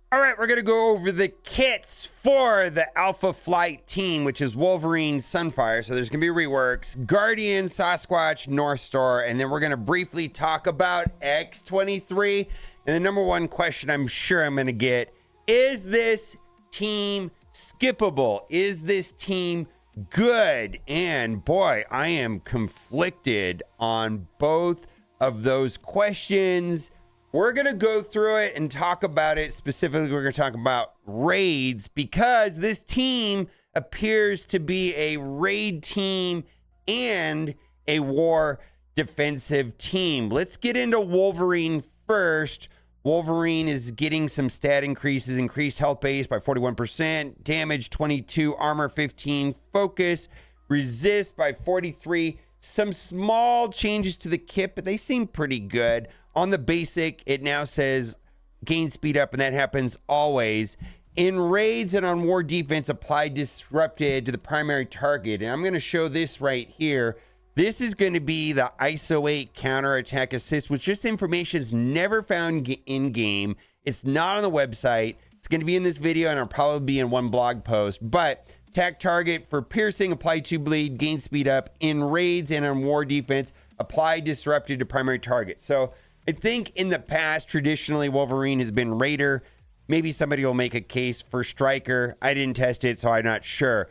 All right, we're going to go over the kits for the Alpha Flight team, which is Wolverine, Sunfire. So there's going to be reworks, Guardian, Sasquatch, North Star, and then we're going to briefly talk about X-23. And the number one question I'm sure I'm going to get, is this team skippable? Is this team good? And boy, I am conflicted on both of those questions. We're going to go through it and talk about it. Specifically, we're going to talk about raids because this team appears to be a raid team and a war defensive team. Let's get into Wolverine first. Wolverine is getting some stat increases, increased health base by 41%, damage 22, armor 15, focus, resist by 43. Some small changes to the kit, but they seem pretty good. On the basic, it now says gain speed up, and that happens always. In raids and on war defense, apply disrupted to the primary target. And I'm going to show this right here. This is going to be the ISO 8 counterattack assist, which this information is never found in-game. It's not on the website. It's going to be in this video, and it'll probably be in one blog post. But attack target for piercing, apply 2 bleed, gain speed up. In raids and on war defense, apply disrupted to primary target. So I think in the past, traditionally, Wolverine has been Raider. Maybe somebody will make a case for Striker. I didn't test it, so I'm not sure.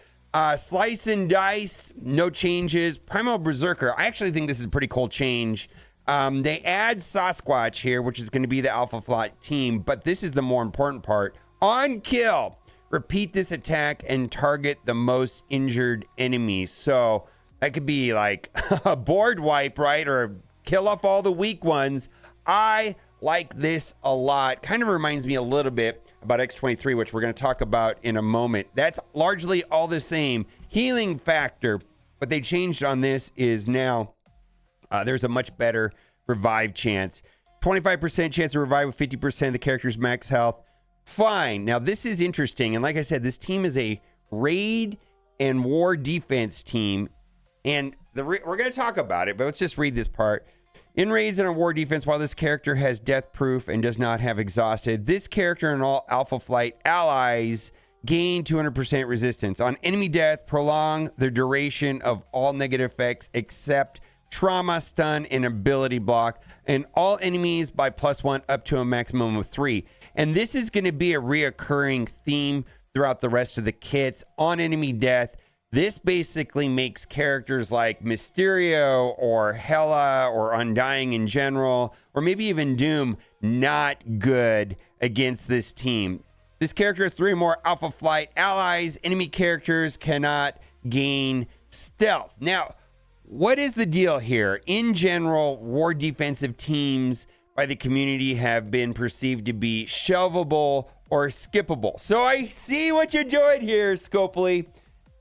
Slice and Dice, no changes. Primal Berserker, I actually think this is a pretty cool change. They add Sasquatch here, which is going to be the Alpha Flight team, but this is the more important part. On kill, repeat this attack and target the most injured enemies. So that could be like a board wipe, right? Or kill off all the weak ones. I like this a lot. Kind of reminds me a little bit about X-23, which we're going to talk about in a moment. That's largely all the same. Healing factor. What they changed on this is now there's a much better revive chance. 25% chance to revive with 50% of the character's max health. Fine. Now, this is interesting. And like I said, this team is a raid and war defense team. And we're going to talk about it, but let's just read this part. In raids and on war defense, while this character has death proof and does not have exhausted, this character and all Alpha Flight allies gain 200% resistance. On enemy death, prolong the duration of all negative effects except trauma, stun, and ability block, and all enemies by +1 up to a maximum of 3. And this is going to be a reoccurring theme throughout the rest of the kits. On enemy death, this basically makes characters like Mysterio or Hela or Undying in general, or maybe even Doom, not good against this team. This character has 3 or more Alpha Flight allies. Enemy characters cannot gain stealth. Now, what is the deal here? In general, war defensive teams by the community have been perceived to be shelvable or skippable. So I see what you're doing here, Scopely.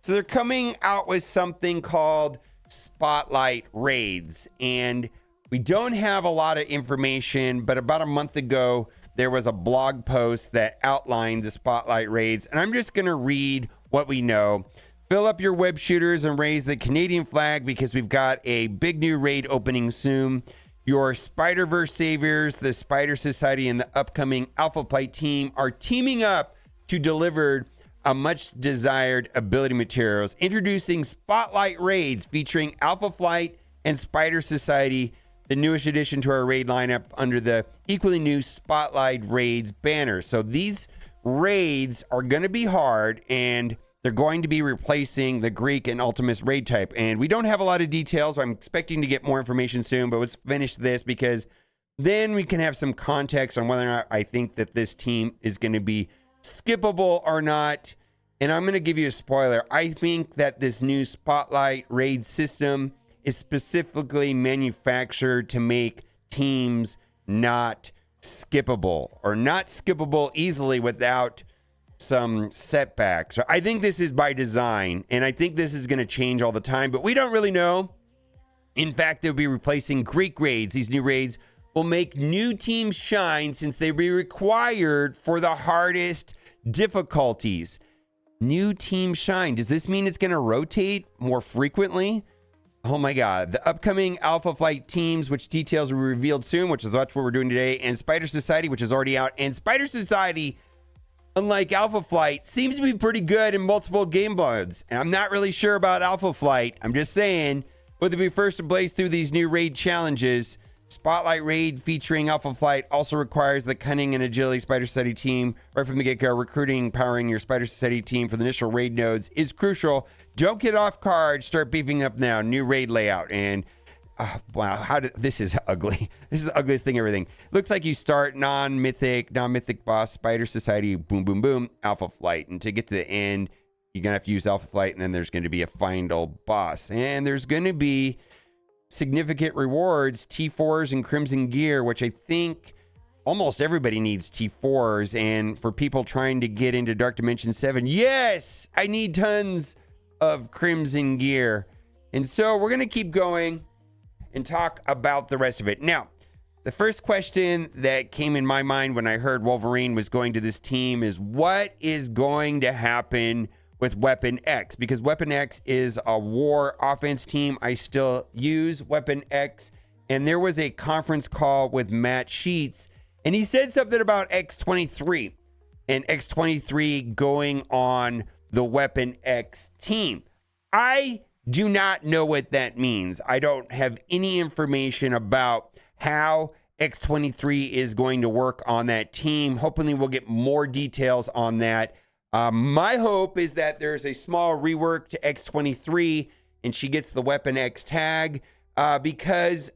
So they're coming out with something called Spotlight Raids, and we don't have a lot of information, but about a month ago, there was a blog post that outlined the Spotlight Raids, and I'm just going to read what we know. Fill up your web shooters and raise the Canadian flag because we've got a big new raid opening soon. Your Spider-Verse saviors, the Spider Society, and the upcoming Alpha Flight team are teaming up to deliver a much desired ability materials, introducing Spotlight Raids featuring Alpha Flight and Spider Society, the newest addition to our raid lineup under the equally new Spotlight Raids banner. So these raids are going to be hard, and they're going to be replacing the Greek and Ultimus raid type. And we don't have a lot of details. So I'm expecting to get more information soon, but let's finish this because then we can have some context on whether or not I think that this team is going to be skippable or not. And I'm going to give you a spoiler. I think that this new Spotlight Raid system is specifically manufactured to make teams not skippable or not skippable easily without some setbacks. I think this is by design, and I think this is going to change all the time, but we don't really know. In fact, they'll be replacing Greek raids. These new raids will make new teams shine since they'll be required for the hardest difficulties. New team shine. Does this mean it's going to rotate more frequently? Oh my God. The upcoming Alpha Flight teams, which details will be revealed soon, which is what we're doing today, and Spider Society, which is already out. And Spider Society unlike Alpha Flight, seems to be pretty good in multiple game modes. And I'm not really sure about Alpha Flight. I'm just saying, but to be first to blaze through these new raid challenges, Spotlight Raid featuring Alpha Flight also requires the cunning and agility Spider Society team right from the get-go. Recruiting, powering your Spider Society team for the initial raid nodes is crucial. Don't get off guard. Start beefing up now. New raid layout. And wow, this is ugly. This is the ugliest thing, everything. Looks like you start non-mythic boss, Spider Society, boom, boom, boom, Alpha Flight. And to get to the end, you're going to have to use Alpha Flight, and then there's going to be a final boss. And there's going to be significant rewards, T4s and Crimson Gear, which I think almost everybody needs T4s. And for people trying to get into Dark Dimension 7, yes, I need tons of Crimson Gear. And so we're going to keep going and talk about the rest of it. Now, the first question that came in my mind when I heard Wolverine was going to this team is, what is going to happen with Weapon X? Because Weapon X is a war offense team. I still use Weapon X. And there was a conference call with Matt Sheets, and he said something about X-23 and X-23 going on the Weapon X team. I do not know what that means. I don't have any information about how X-23 is going to work on that team. Hopefully we'll get more details on that. My hope is that there's a small rework to X-23 and she gets the Weapon X tag, because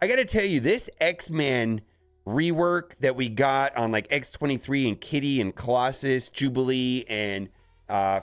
I got to tell you, this X-Men rework that we got on like X-23 and Kitty and Colossus, Jubilee and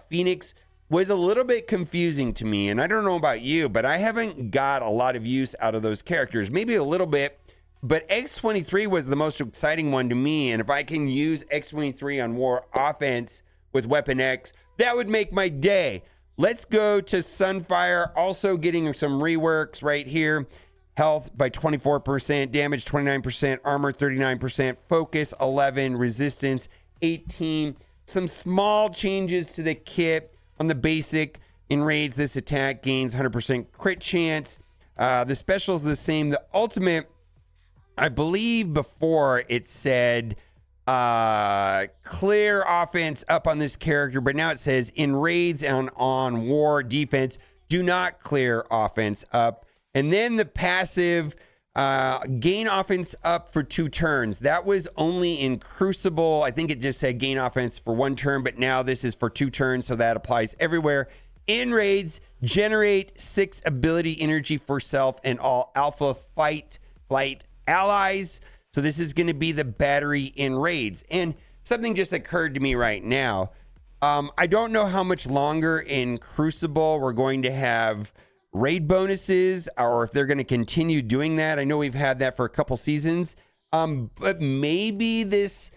Phoenix was a little bit confusing to me. And I don't know about you, but I haven't got a lot of use out of those characters, maybe a little bit. But X-23 was the most exciting one to me. And if I can use X-23 on war offense with Weapon X, that would make my day. Let's go to Sunfire, also getting some reworks right here. Health by 24%, damage 29%, armor 39%, focus 11, resistance 18. Some small changes to the kit on the basic. In raids, this attack gains 100% crit chance. The special is the same. The ultimate, I believe before it said clear offense up on this character, but now it says in raids and on war defense, do not clear offense up. And then the passive, gain offense up for 2 turns. That was only in Crucible. I think it just said gain offense for 1 turn, but now this is for 2 turns, so that applies everywhere. In raids, generate 6 ability energy for self and all Alpha Flight allies. So this is going to be the battery in raids. And something just occurred to me right now. I don't know how much longer in Crucible we're going to have raid bonuses, or if they're going to continue doing that. I know we've had that for a couple seasons, but maybe this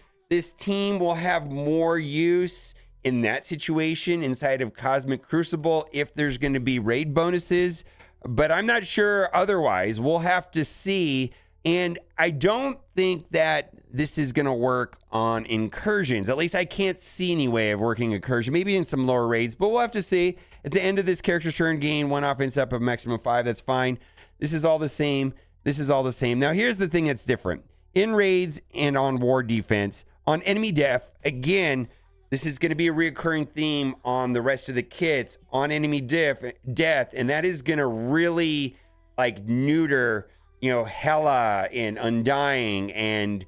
team will have more use in that situation inside of Cosmic Crucible if there's going to be raid bonuses, but I'm not sure otherwise. We'll have to see. And I don't think that this is going to work on incursions. At least I can't see any way of working incursion. Maybe in some lower raids, but we'll have to see. At the end of this character's turn, gain 1 offense up of maximum 5. That's fine. This is all the same. This is all the same. Now, here's the thing that's different. In raids and on war defense, on enemy death, again, this is going to be a recurring theme on the rest of the kits. On enemy death, and that is going to really like neuter, Hela and Undying and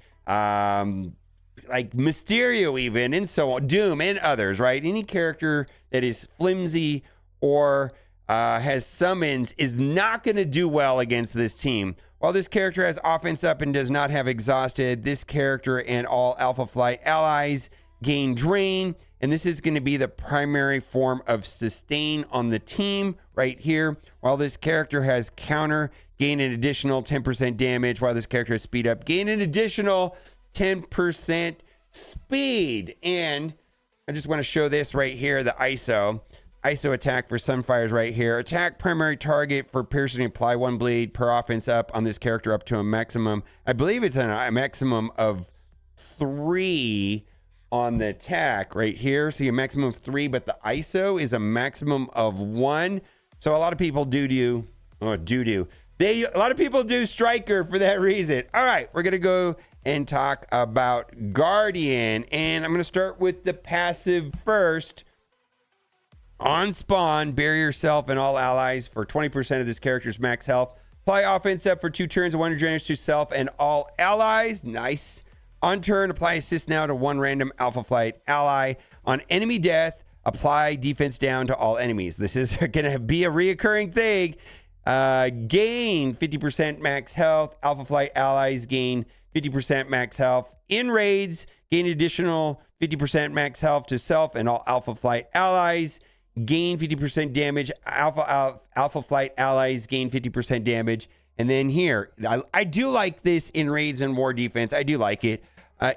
like Mysterio even, and so on, Doom and others, right? Any character that is flimsy or has summons is not going to do well against this team. While this character has offense up and does not have exhausted, this character and all Alpha Flight allies gain drain, and this is going to be the primary form of sustain on the team right here. While this character has counter, gain an additional 10% damage. While this character has speed up, gain an additional 10% speed. And I just want to show this right here, the ISO attack for Sunfire's right here. Attack primary target for piercing, apply 1 bleed per offense up on this character up to a maximum. I believe it's a maximum of 3 on the attack right here. See, a maximum of 3, but the ISO is a maximum of 1. So a lot of people a lot of people do Striker for that reason. All right, we're going to go and talk about Guardian. And I'm going to start with the passive first. On spawn, bury yourself and all allies for 20% of this character's max health. Apply offense up for 2 turns, 1 advantage to self and all allies. Nice. On turn, apply assist now to 1 random Alpha Flight ally. On enemy death, apply defense down to all enemies. This is going to be a reoccurring thing. Gain 50% max health. Alpha Flight allies gain 50% max health. In raids, gain additional 50% max health to self and all Alpha Flight allies. Gain 50% damage. Alpha Flight allies gain 50% damage. And then here, I do like this in raids and war defense. I do like it.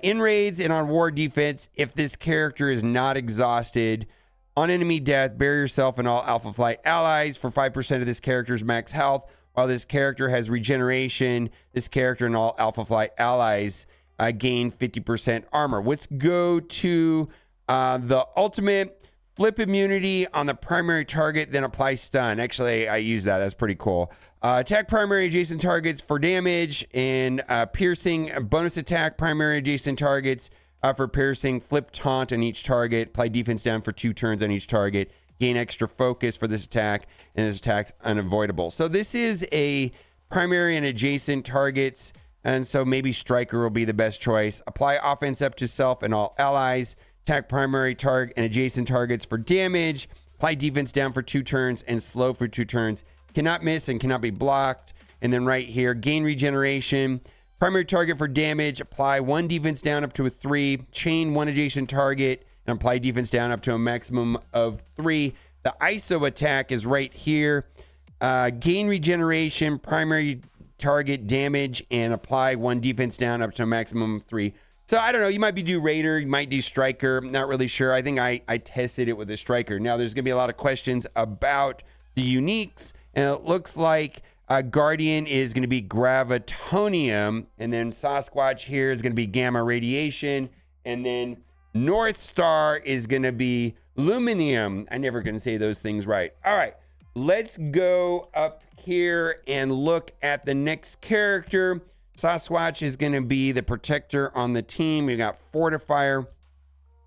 In raids and on war defense, if this character is not exhausted, on enemy death, bury yourself and all Alpha Flight allies for 5% of this character's max health. While this character has regeneration, this character and all Alpha Flight allies gain 50% armor. Let's go to the ultimate. Flip immunity on the primary target, then apply stun. Actually, I use that. That's pretty cool. Attack primary adjacent targets for damage and piercing. Bonus attack primary adjacent targets for piercing. Flip taunt on each target. Apply defense down for 2 turns on each target. Gain extra focus for this attack, and this attack's unavoidable. So this is a primary and adjacent targets, and so maybe Striker will be the best choice. Apply offense up to self and all allies. Attack primary target and adjacent targets for damage. Apply defense down for 2 turns and slow for 2 turns. Cannot miss and cannot be blocked. And then right here, gain regeneration. Primary target for damage. Apply 1 defense down up to a 3. Chain 1 adjacent target and apply defense down up to a maximum of 3. The ISO attack is right here. Gain regeneration, primary target damage, and apply 1 defense down up to a maximum of 3. So I don't know, you might do Raider, you might do Striker, I'm not really sure. I think I tested it with a Striker. Now there's gonna be a lot of questions about the uniques, and it looks like Guardian is gonna be Gravitonium, and then Sasquatch here is gonna be Gamma Radiation, and then North Star is gonna be Luminium. I'm never gonna say those things right. All right, let's go up here and look at the next character. Sasquatch is going to be the protector on the team. We've got Fortifier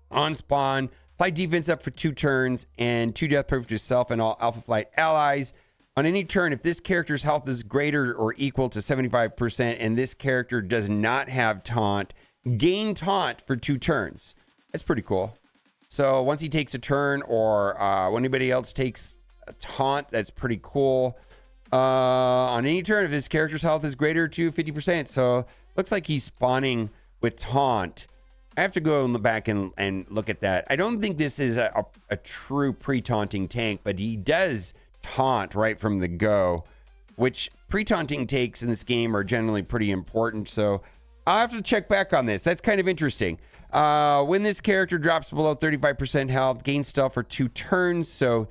on spawn. Apply defense up for 2 turns and 2 death proof to yourself and all Alpha Flight allies. On any turn, if this character's health is greater or equal to 75% and this character does not have taunt, gain taunt for 2 turns. That's pretty cool. So once he takes a turn or when anybody else takes a taunt, that's pretty cool. On any turn, if his character's health is greater to 50%. So looks like he's spawning with taunt. I have to go in the back and look at that. I don't think this is a true pre-taunting tank, but he does taunt right from the go, which pre-taunting tanks in this game are generally pretty important. So I'll have to check back on this. That's kind of interesting. When this character drops below 35% health, gain stealth for 2 turns. So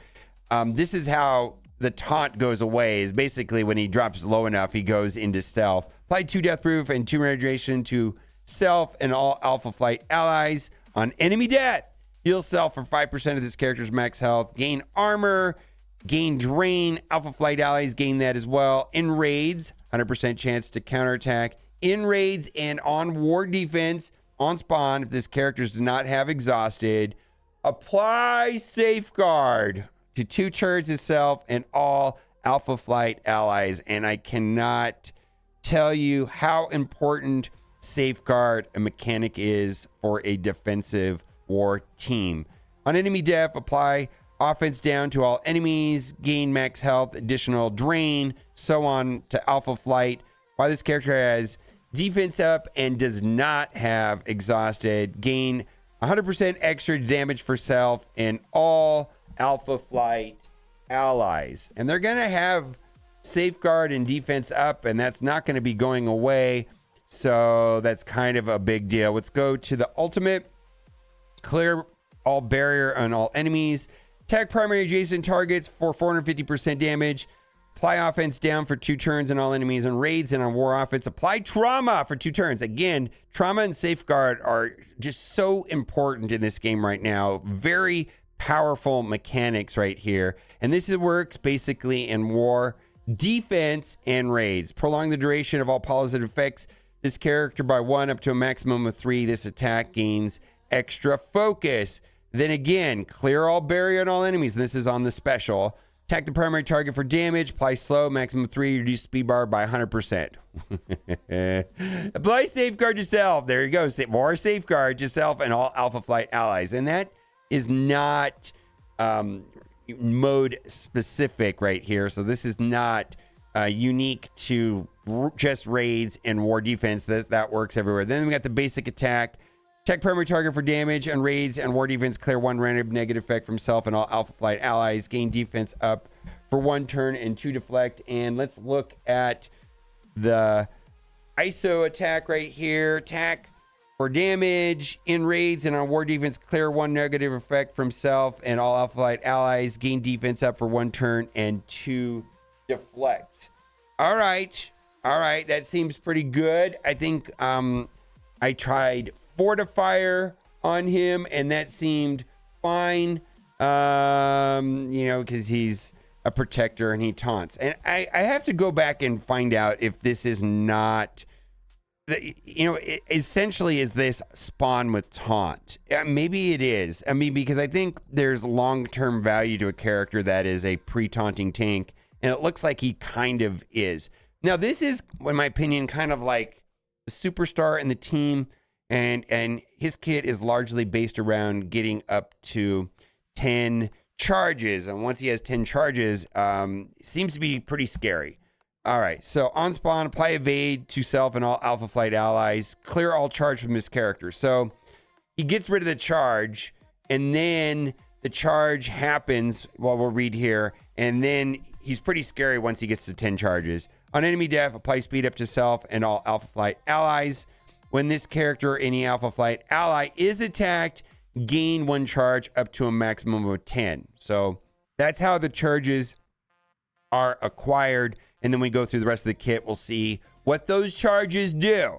this is how the taunt goes away, is basically when he drops low enough, he goes into stealth. Apply 2 death proof and 2 regeneration to self and all Alpha Flight allies. On enemy death, heal self for 5% of this character's max health. Gain armor, gain drain. Alpha Flight allies gain that as well. In raids, 100% chance to counterattack. In raids and on war defense, on spawn, if this character does not have exhausted, apply safeguard to 2 turns itself and all Alpha Flight allies. And I cannot tell you how important safeguard a mechanic is for a defensive war team. On enemy death, apply offense down to all enemies, gain max health, additional drain, so on to Alpha Flight. While this character has defense up and does not have exhausted, gain 100% extra damage for self and all Alpha Flight allies. And they're going to have safeguard and defense up, and that's not going to be going away. So that's kind of a big deal. Let's go to the ultimate. Clear all barrier on all enemies. Attack primary adjacent targets for 450% damage. Apply offense down for 2 turns on all enemies on raids, and on war offense, apply trauma for 2 turns. Again, trauma and safeguard are just so important in this game right now. Very powerful mechanics right here. And this works basically in war defense and raids. Prolong the duration of all positive effects this character by 1 up to a maximum of 3. This attack gains extra focus. Then again, clear all barrier on all enemies. This is on the special. Attack the primary target for damage. Apply slow, maximum 3. Reduce speed bar by 100%. Apply safeguard yourself. There you go. More safeguard yourself and all Alpha Flight allies. And that is not mode specific right here. So this is not unique to just raids and war defense. That works everywhere. Then we got the basic attack. Attack primary target for damage on raids and war defense. Clear 1 random negative effect from self and all Alpha Flight allies. Gain defense up for 1 turn and 2 deflect. And let's look at the ISO attack right here. Attack for damage in raids and on war defense. Clear 1 negative effect from self and all Alpha Flight allies. Gain defense up for 1 turn and 2 deflect. All right. That seems pretty good. I think I tried Fortifier on him, and that seemed fine, because he's a protector and he taunts. And I have to go back and find out if this is not, essentially is this spawn with taunt? Maybe it is. I mean, because I think there's long-term value to a character that is a pre-taunting tank, and it looks like he kind of is. Now, this is, in my opinion, kind of like the superstar in the team. And his kit is largely based around getting up to 10 charges. And once he has 10 charges, seems to be pretty scary. All right, so on spawn, apply evade to self and all Alpha Flight allies. Clear all charge from his character. So he gets rid of the charge, and then the charge happens, we'll read here, and then he's pretty scary once he gets to 10 charges. On enemy death, apply speed up to self and all Alpha Flight allies. When this character or any Alpha Flight ally is attacked, gain 1 charge up to a maximum of 10. So that's how the charges are acquired. And then we go through the rest of the kit. We'll see what those charges do.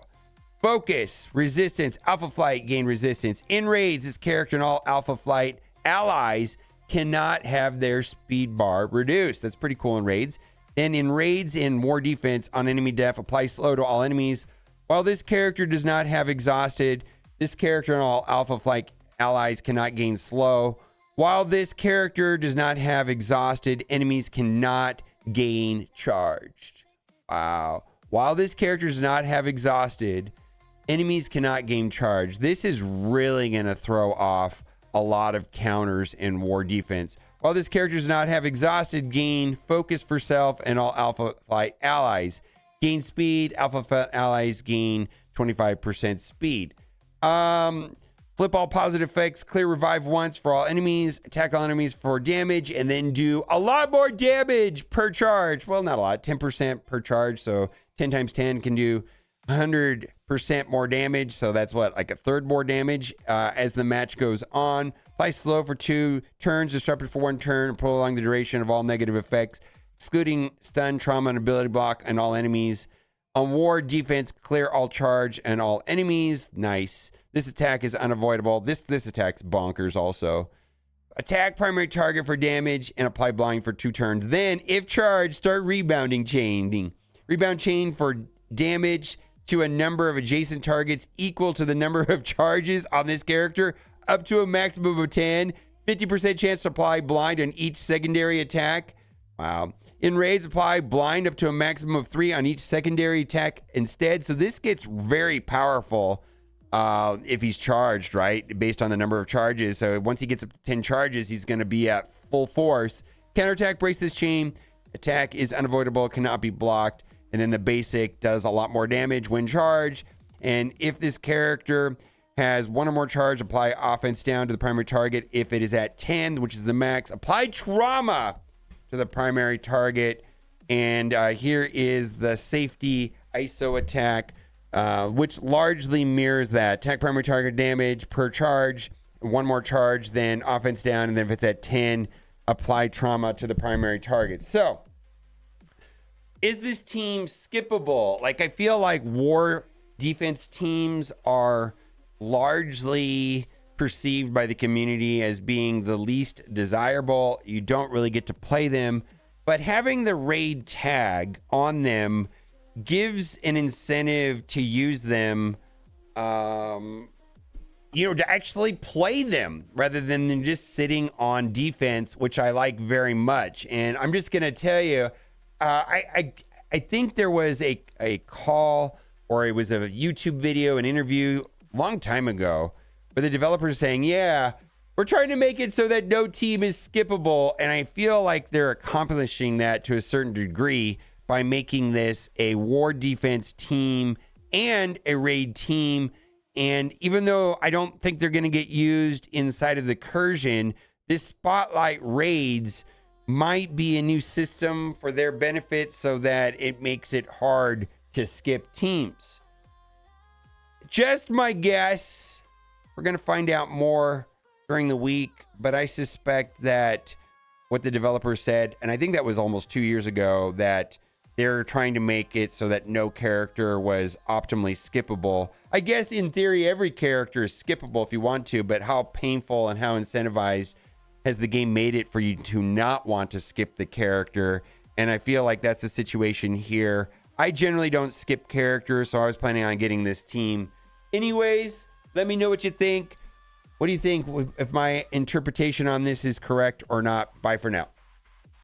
Focus, resistance, Alpha Flight gain resistance. In raids, this character and all Alpha Flight allies cannot have their speed bar reduced. That's pretty cool in raids. Then in raids in war defense, on enemy death, apply slow to all enemies. While this character does not have exhausted, this character and all Alpha Flight allies cannot gain slow. While this character does not have exhausted, enemies cannot gain charged. Wow. While this character does not have exhausted, enemies cannot gain charged. This is really going to throw off a lot of counters in war defense. While this character does not have exhausted, gain focus for self and all Alpha Flight allies. Gain speed, Alpha Flight allies gain 25% speed. Flip all positive effects, clear revive once for all enemies, attack all enemies for damage, and then do a lot more damage per charge. Well, not a lot, 10% per charge. So 10 times 10 can do 100% more damage. So that's what, like a third more damage as the match goes on. Apply slow for 2 turns, disrupted for 1 turn, and prolong the duration of all negative effects, excluding stun, trauma, and ability block on all enemies. On war defense, clear all charge and all enemies. Nice. This attack is unavoidable. This attack's bonkers also. Attack primary target for damage and apply blind for 2 turns. Then, if charged, start rebounding chaining. Rebound chain for damage to a number of adjacent targets equal to the number of charges on this character, up to a maximum of 10. 50% chance to apply blind on each secondary attack. Wow. In raids, apply blind up to a maximum of 3 on each secondary attack instead. So this gets very powerful if he's charged, right? Based on the number of charges. So once he gets up to 10 charges, he's going to be at full force. Counterattack, brace this chain. Attack is unavoidable, cannot be blocked. And then the basic does a lot more damage when charged. And if this character has 1 or more charge, apply offense down to the primary target. If it is at 10, which is the max, apply trauma to the primary target. And here is the safety ISO attack, which largely mirrors that. Attack primary target damage per charge, 1 more charge, then offense down, and then if it's at 10, apply trauma to the primary target. So, is this team skippable? Like, I feel like war defense teams are largely perceived by the community as being the least desirable. You don't really get to play them, but having the raid tag on them gives an incentive to use them, to actually play them rather than them just sitting on defense, which I like very much. And I'm just going to tell you, I think there was a call, or it was a YouTube video, an interview a long time ago, where the developers saying, yeah, we're trying to make it so that no team is skippable. And I feel like they're accomplishing that to a certain degree by making this a war defense team and a raid team. And even though I don't think they're going to get used inside of the Cursion, this Spotlight raids might be a new system for their benefit so that it makes it hard to skip teams. Just my guess. We're going to find out more during the week, but I suspect that what the developer said, and I think that was almost 2 years ago, that they're trying to make it so that no character was optimally skippable. I guess in theory, every character is skippable if you want to, but how painful and how incentivized has the game made it for you to not want to skip the character? And I feel like that's the situation here. I generally don't skip characters, so I was planning on getting this team. Anyways, let me know what you think. What do you think, if my interpretation on this is correct or not? Bye for now.